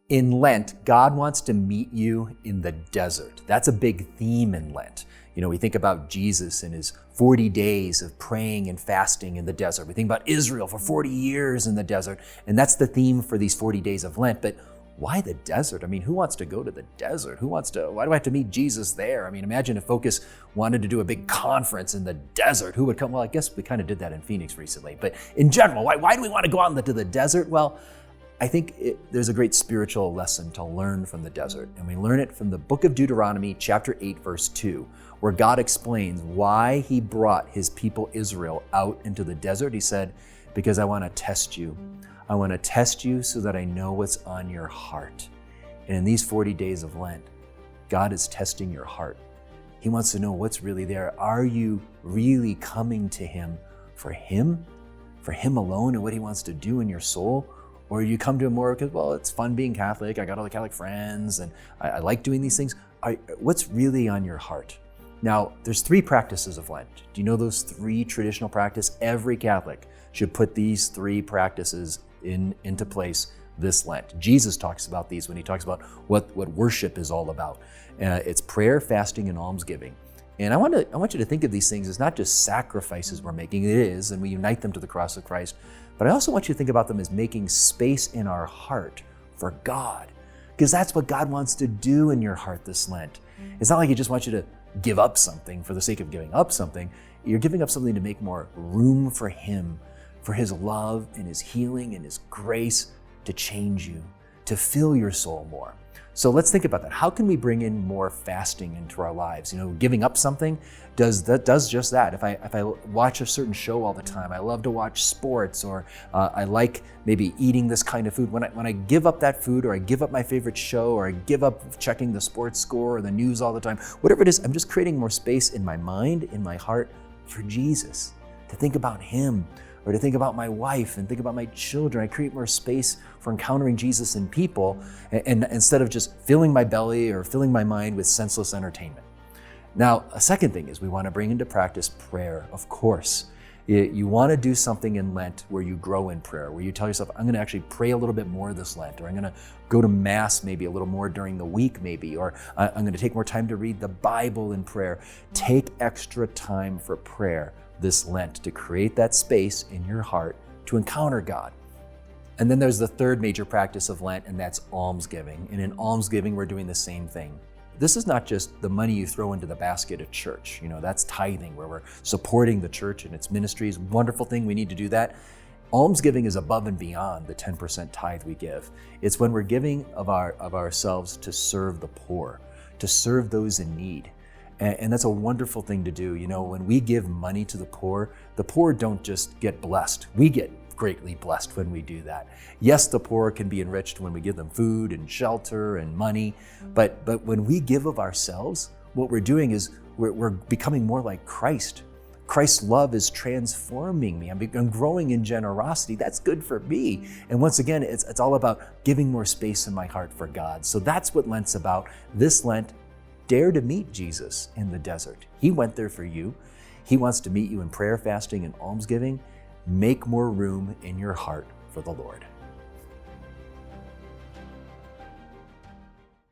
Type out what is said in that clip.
In Lent, God wants to meet you in the desert. That's a big theme in Lent. You know, we think about Jesus and his 40 days of praying and fasting in the desert. We think about Israel for 40 years in the desert, and that's the theme for these 40 days of Lent. But why the desert? I mean, who wants to go to the desert? Why do I have to meet Jesus there? I mean, imagine if Focus wanted to do a big conference in the desert. Who would come? Well, I guess we kind of did that in Phoenix recently. But in general, why do we want to go out into the desert? Well, I think there's a great spiritual lesson to learn from the desert. And we learn it from the book of Deuteronomy, chapter 8, verse 2, where God explains why he brought his people Israel out into the desert. He said, because I want to test you. I want to test you so that I know what's on your heart. And in these 40 days of Lent, God is testing your heart. He wants to know what's really there. Are you really coming to him for him alone and what he wants to do in your soul? Or you come to him more because, well, it's fun being Catholic. I got all the Catholic friends and I like doing these things. What's really on your heart? Now, there's 3 practices of Lent. Do you know those 3 traditional practices? Every Catholic should put these 3 practices into place this Lent. Jesus talks about these when he talks about what worship is all about. It's prayer, fasting, and almsgiving. And I want you to think of these things as not just sacrifices we're making. It is, and we unite them to the cross of Christ. But I also want you to think about them as making space in our heart for God, because that's what God wants to do in your heart this Lent. It's not like he just wants you to give up something for the sake of giving up something. You're giving up something to make more room for him, for his love and his healing and his grace to change you, to fill your soul more. So let's think about that. How can we bring in more fasting into our lives? You know, giving up something does just that. If I watch a certain show all the time, I love to watch sports, or I like maybe eating this kind of food. When I give up that food, or I give up my favorite show, or I give up checking the sports score or the news all the time, whatever it is, I'm just creating more space in my mind, in my heart for Jesus, to think about him, or to think about my wife and think about my children. I create more space for encountering Jesus in people, and instead of just filling my belly or filling my mind with senseless entertainment. Now, a second thing is we want to bring into practice prayer, of course. You want to do something in Lent where you grow in prayer, where you tell yourself, I'm going to actually pray a little bit more this Lent, or I'm going to go to Mass maybe a little more during the week maybe, or I'm going to take more time to read the Bible in prayer. Take extra time for prayer this Lent to create that space in your heart to encounter God. And then there's the third major practice of Lent, and that's almsgiving. And in almsgiving, we're doing the same thing. This is not just the money you throw into the basket at church. You know, that's tithing, where we're supporting the church and its ministries. Wonderful thing, we need to do that. Almsgiving is above and beyond the 10% tithe we give. It's when we're giving of ourselves to serve the poor, to serve those in need. And that's a wonderful thing to do. You know, when we give money to the poor don't just get blessed. We get greatly blessed when we do that. Yes, the poor can be enriched when we give them food and shelter and money, but when we give of ourselves, what we're doing is we're becoming more like Christ. Christ's love is transforming me. I'm growing in generosity. That's good for me. And once again, it's all about giving more space in my heart for God. So that's what Lent's about. This Lent, dare to meet Jesus in the desert. He went there for you. He wants to meet you in prayer, fasting, and almsgiving. Make more room in your heart for the Lord.